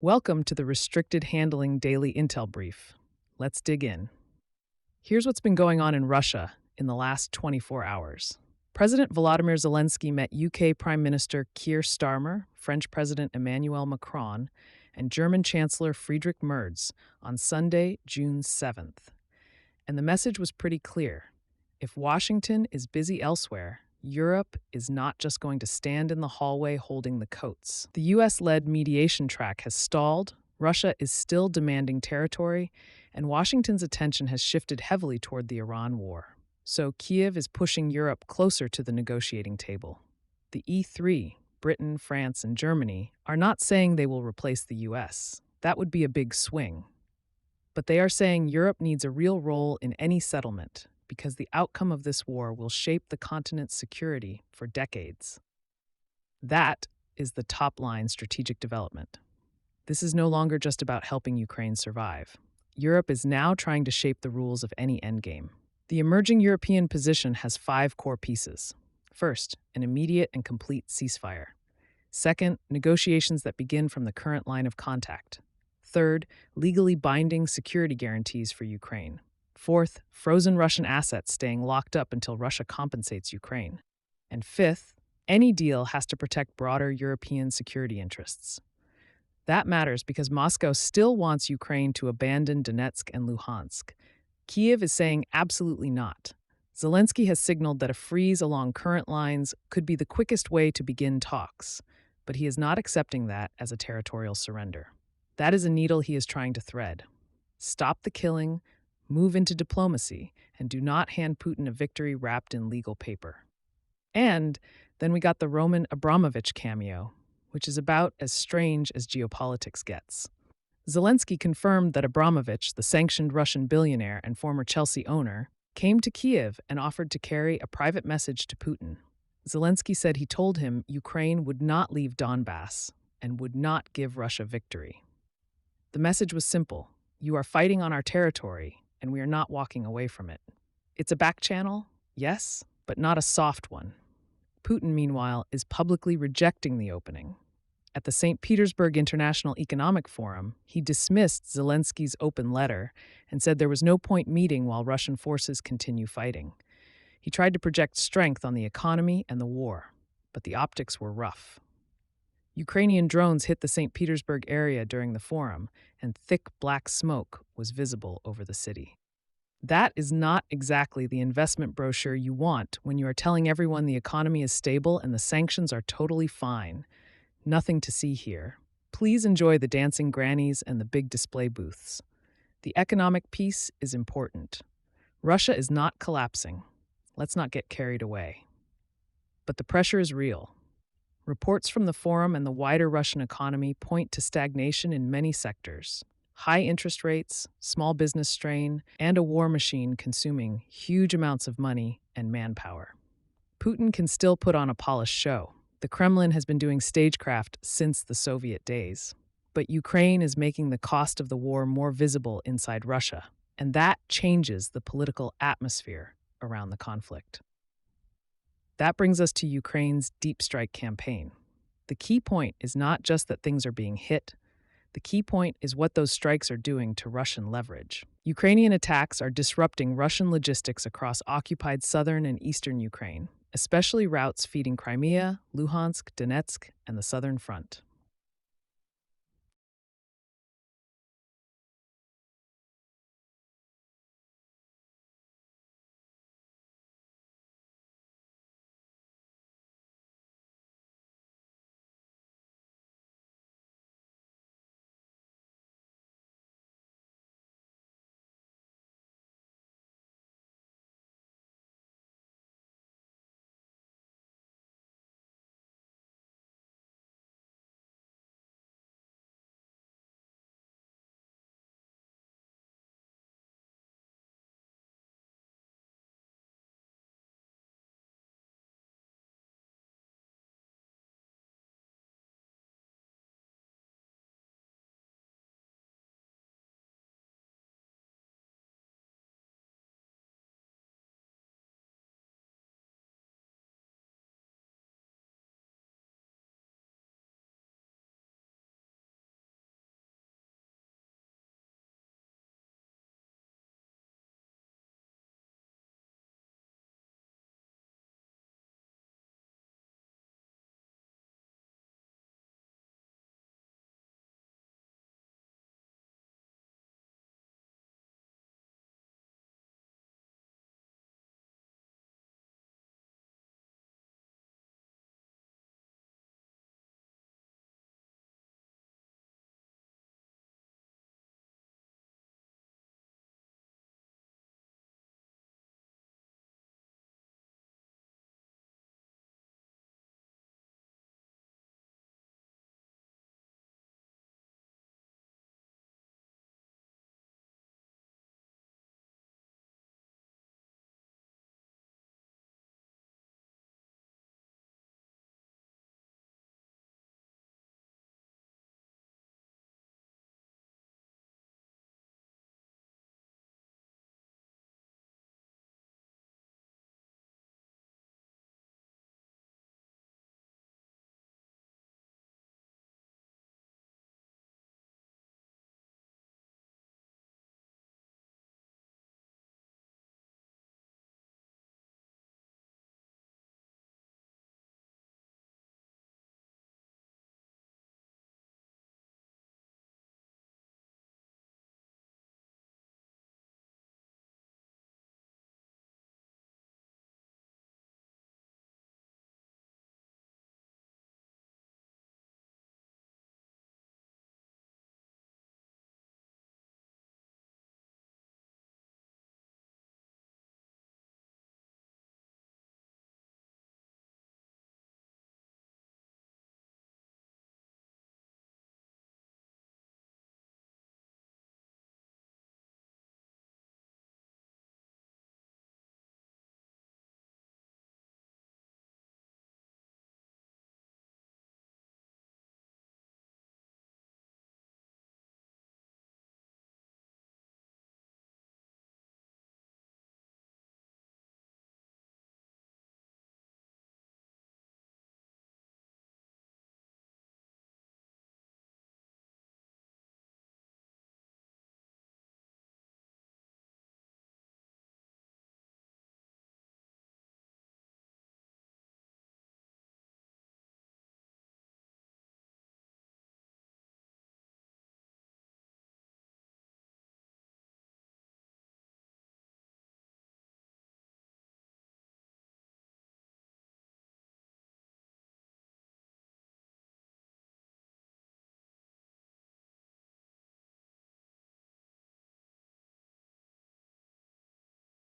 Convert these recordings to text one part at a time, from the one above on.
Welcome to the Restricted Handling Daily Intel Brief. Let's dig in. Here's what's been going on in Russia in the last 24 hours. President Volodymyr Zelensky met UK Prime Minister Keir Starmer, French President Emmanuel Macron, and German Chancellor Friedrich Merz on Sunday, June 7th. And the message was pretty clear. If Washington is busy elsewhere, Europe is not just going to stand in the hallway holding the coats. The US-led mediation track has stalled, Russia is still demanding territory, and Washington's attention has shifted heavily toward the Iran war. So Kiev is pushing Europe closer to the negotiating table. The E3, Britain, France, and Germany, are not saying they will replace the US. That would be a big swing. But they are saying Europe needs a real role in any settlement, because the outcome of this war will shape the continent's security for decades. That is the top-line strategic development. This is no longer just about helping Ukraine survive. Europe is now trying to shape the rules of any endgame. The emerging European position has 5 core pieces. First, an immediate and complete ceasefire. Second, negotiations that begin from the current line of contact. Third, legally binding security guarantees for Ukraine. Fourth, frozen Russian assets staying locked up until Russia compensates Ukraine. And fifth, any deal has to protect broader European security interests. That matters because Moscow still wants Ukraine to abandon Donetsk and Luhansk. Kiev is saying absolutely not. Zelensky has signaled that a freeze along current lines could be the quickest way to begin talks, but he is not accepting that as a territorial surrender. That is a needle he is trying to thread. Stop the killing, move into diplomacy, and do not hand Putin a victory wrapped in legal paper. And then we got the Roman Abramovich cameo, which is about as strange as geopolitics gets. Zelensky confirmed that Abramovich, the sanctioned Russian billionaire and former Chelsea owner, came to Kiev and offered to carry a private message to Putin. Zelensky said he told him Ukraine would not leave Donbass and would not give Russia victory. The message was simple: you are fighting on our territory, and we are not walking away from it. It's a back channel, yes, but not a soft one. Putin, meanwhile, is publicly rejecting the opening. At the St. Petersburg International Economic Forum, he dismissed Zelensky's open letter and said there was no point meeting while Russian forces continue fighting. He tried to project strength on the economy and the war, but the optics were rough. Ukrainian drones hit the St. Petersburg area during the forum, and thick black smoke was visible over the city. That is not exactly the investment brochure you want when you are telling everyone the economy is stable and the sanctions are totally fine. Nothing to see here. Please enjoy the dancing grannies and the big display booths. The economic piece is important. Russia is not collapsing. Let's not get carried away. But the pressure is real. Reports from the forum and the wider Russian economy point to stagnation in many sectors. High interest rates, small business strain, and a war machine consuming huge amounts of money and manpower. Putin can still put on a polished show. The Kremlin has been doing stagecraft since the Soviet days. But Ukraine is making the cost of the war more visible inside Russia, and that changes the political atmosphere around the conflict. That brings us to Ukraine's deep strike campaign. The key point is not just that things are being hit. The key point is what those strikes are doing to Russian leverage. Ukrainian attacks are disrupting Russian logistics across occupied southern and eastern Ukraine, especially routes feeding Crimea, Luhansk, Donetsk, and the southern front.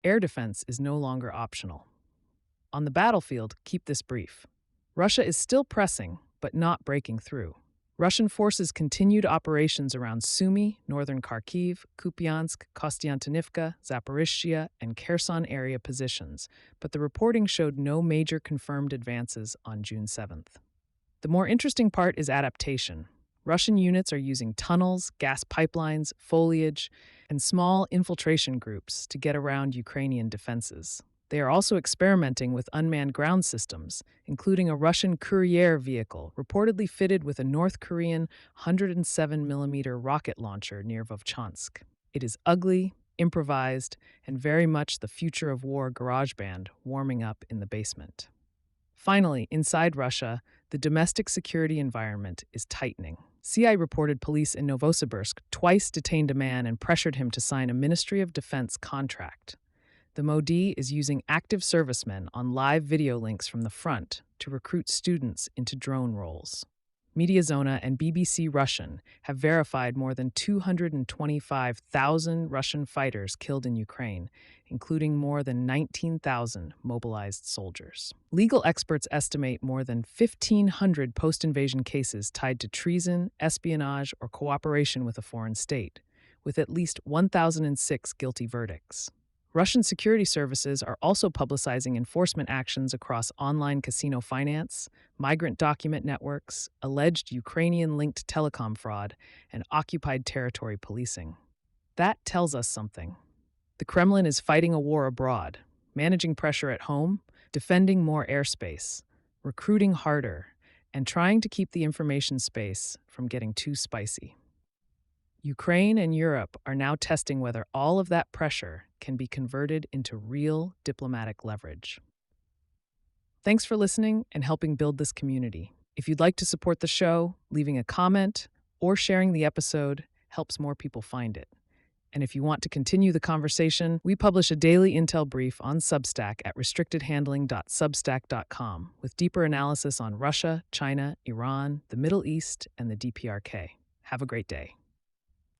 Air defense is no longer optional. On the battlefield, keep this brief. Russia is still pressing, but not breaking through. Russian forces continued operations around Sumy, northern Kharkiv, Kupiansk, Kostiantynivka, Zaporizhzhia, and Kherson area positions, but the reporting showed no major confirmed advances on June 7th. The more interesting part is adaptation. Russian units are using tunnels, gas pipelines, foliage, and small infiltration groups to get around Ukrainian defenses. They are also experimenting with unmanned ground systems, including a Russian courier vehicle reportedly fitted with a North Korean 107mm rocket launcher near Vovchansk. It is ugly, improvised, and very much the future of war garage band warming up in the basement. Finally, inside Russia, the domestic security environment is tightening. CI reported police in Novosibirsk twice detained a man and pressured him to sign a Ministry of Defense contract. The Modi is using active servicemen on live video links from the front to recruit students into drone roles. Mediazona and BBC Russian have verified more than 225,000 Russian fighters killed in Ukraine, including more than 19,000 mobilized soldiers. Legal experts estimate more than 1,500 post-invasion cases tied to treason, espionage, or cooperation with a foreign state, with at least 1,006 guilty verdicts. Russian security services are also publicizing enforcement actions across online casino finance, migrant document networks, alleged Ukrainian-linked telecom fraud, and occupied territory policing. That tells us something. The Kremlin is fighting a war abroad, managing pressure at home, defending more airspace, recruiting harder, and trying to keep the information space from getting too spicy. Ukraine and Europe are now testing whether all of that pressure can be converted into real diplomatic leverage. Thanks for listening and helping build this community. If you'd like to support the show, leaving a comment or sharing the episode helps more people find it. And if you want to continue the conversation, we publish a daily intel brief on Substack at restrictedhandling.substack.com with deeper analysis on Russia, China, Iran, the Middle East, and the DPRK. Have a great day.